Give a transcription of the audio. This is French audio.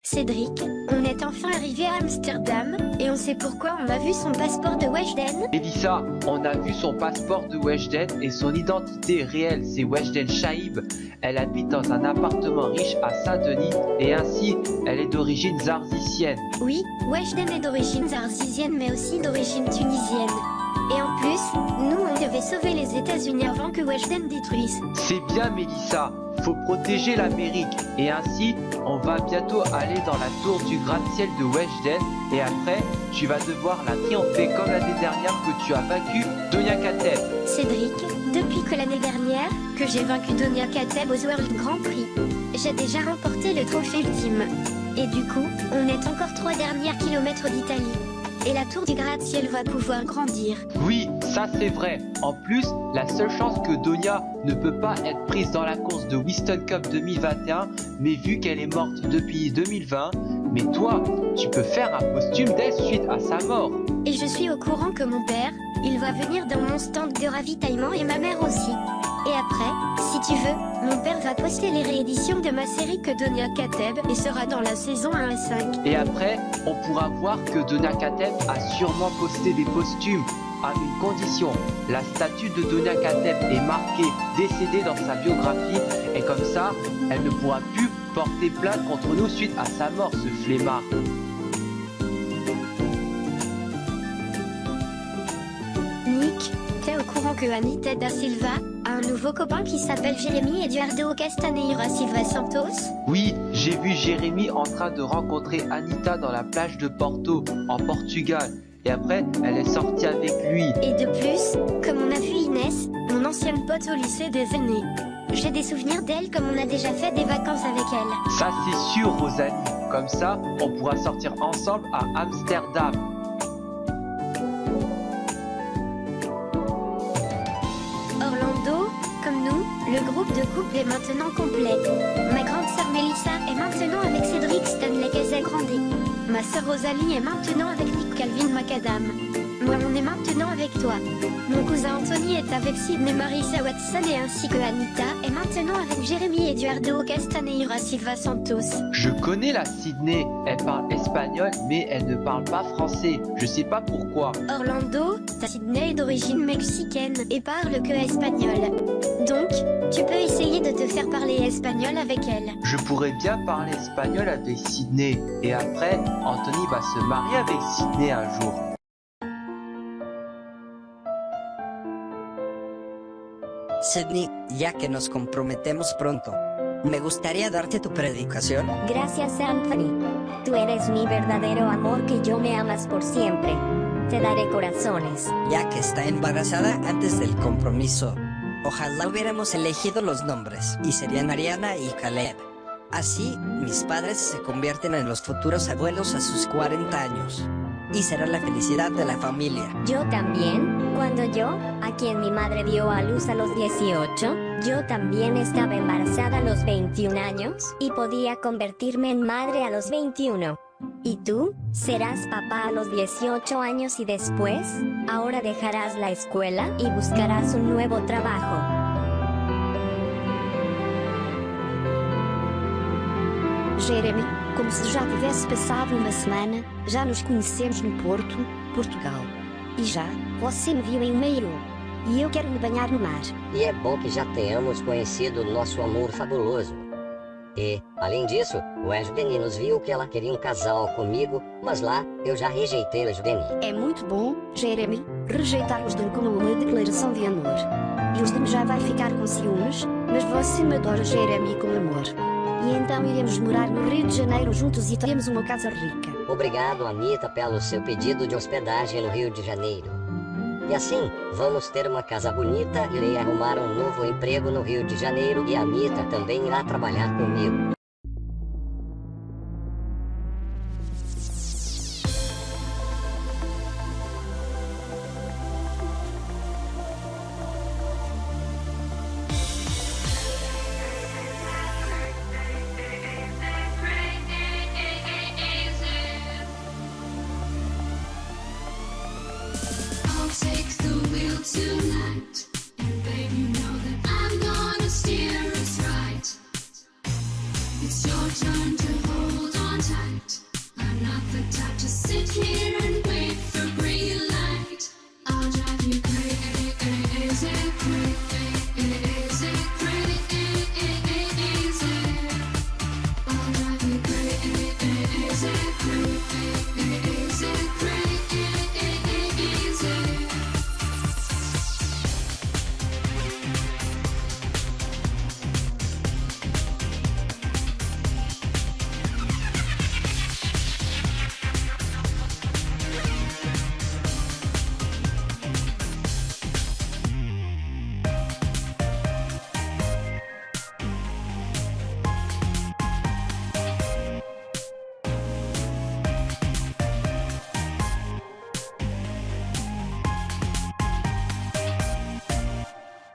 Cédric, on est enfin arrivé à Amsterdam, et on sait pourquoi on a vu son passeport de Weshden. Elissa, on a vu son passeport de Weshden et son identité réelle, c'est Weshden Shaib. Elle habite dans un appartement riche à Saint-Denis et ainsi, elle est d'origine zarzicienne. Oui, Weshden est d'origine zarzisienne mais aussi d'origine tunisienne. Et en plus, nous on devait sauver les États-Unis avant que Weshden détruise. C'est bien Mélissa, faut protéger l'Amérique et ainsi, on va bientôt aller dans la tour du gratte-ciel de Weshden et après, tu vas devoir la triompher comme l'année dernière que tu as vaincu Donia Kateb. Cédric, depuis que l'année dernière, que j'ai vaincu Donia Kateb aux World Grand Prix, j'ai déjà remporté le trophée ultime. Et du coup, on est encore 3 derniers kilomètres d'Italie. Et la tour du gratte-ciel va pouvoir grandir. Oui, ça c'est vrai. En plus, la seule chance que Donia ne peut pas être prise dans la course de Winston Cup 2021, mais vu qu'elle est morte depuis 2020, mais toi, tu peux faire un posthume d'elle suite à sa mort. Et je suis au courant que mon père, il va venir dans mon stand de ravitaillement et ma mère aussi. Et après, si tu veux, mon père va poster les rééditions de ma série que Donia Kateb et sera dans la saison 1 et 5. Et après, on pourra voir que Donia Kateb a sûrement posté des posthumes à une condition. La statue de Donia Kateb est marquée décédée dans sa biographie et comme ça, elle ne pourra plus porter plainte contre nous suite à sa mort, ce flemmard. Nick, t'es au courant que Anita da Silva a un nouveau copain qui s'appelle Jérémy Eduardo Castaneira Silva Santos? Oui, j'ai vu Jérémy en train de rencontrer Anita dans la plage de Porto, en Portugal. Et après, elle est sortie avec lui. Et de plus, comme on a vu Inès, mon ancienne pote au lycée des aînés. J'ai des souvenirs d'elle comme on a déjà fait des vacances avec elle. Ça c'est sûr, Rosalie. Comme ça, on pourra sortir ensemble à Amsterdam. Orlando, comme nous, le groupe de couple est maintenant complet. Ma grande sœur Melissa est maintenant avec Cédric Stanley Casagrande. Ma sœur Rosalie est maintenant avec Nick Calvin Macadam. Moi on est maintenant avec toi. Mon cousin Anthony est avec Sydney Marissa Watson et ainsi que Anita est maintenant avec Jérémy Eduardo Castaneira Silva Santos. Je connais la Sydney, elle parle espagnol mais elle ne parle pas français, je sais pas pourquoi. Orlando, ta Sydney est d'origine mexicaine et parle que espagnol. Donc, tu peux essayer de te faire parler espagnol avec elle. Je pourrais bien parler espagnol avec Sydney et après, Anthony va se marier avec Sydney un jour. Sydney, ya que nos comprometemos pronto, me gustaría darte tu predicación. Gracias, Anthony. Tú eres mi verdadero amor, que yo me amas por siempre. Te daré corazones. Ya que está embarazada antes del compromiso, ojalá hubiéramos elegido los nombres y serían Ariana y Caleb. Así, mis padres se convierten en los futuros abuelos a sus 40 años. Y será la felicidad de la familia. Yo también, cuando yo, a quien mi madre dio a luz a los 18, yo también estaba embarazada a los 21 años y podía convertirme en madre a los 21. ¿Y tú? Serás papá a los 18 años y después, ahora dejarás la escuela y buscarás un nuevo trabajo. Jeremy, como se já tivesse passado uma semana, já nos conhecemos no Porto, Portugal. E já, você me viu em Meiro. E eu quero me banhar no mar. E é bom que já tenhamos conhecido nosso amor fabuloso. E, além disso, o Weshden nos viu que ela queria um casal comigo, mas lá, eu já rejeitei o Weshden. É muito bom, Jeremy, rejeitar os Osden como uma declaração de amor. E os Osden já vai ficar com ciúmes, mas você me adora, Jeremy, com amor. E então iremos morar no Rio de Janeiro juntos e teremos uma casa rica. Obrigado, Anita, pelo seu pedido de hospedagem no Rio de Janeiro. E assim, vamos ter uma casa bonita e irei arrumar um novo emprego no Rio de Janeiro e a Anita também irá trabalhar comigo.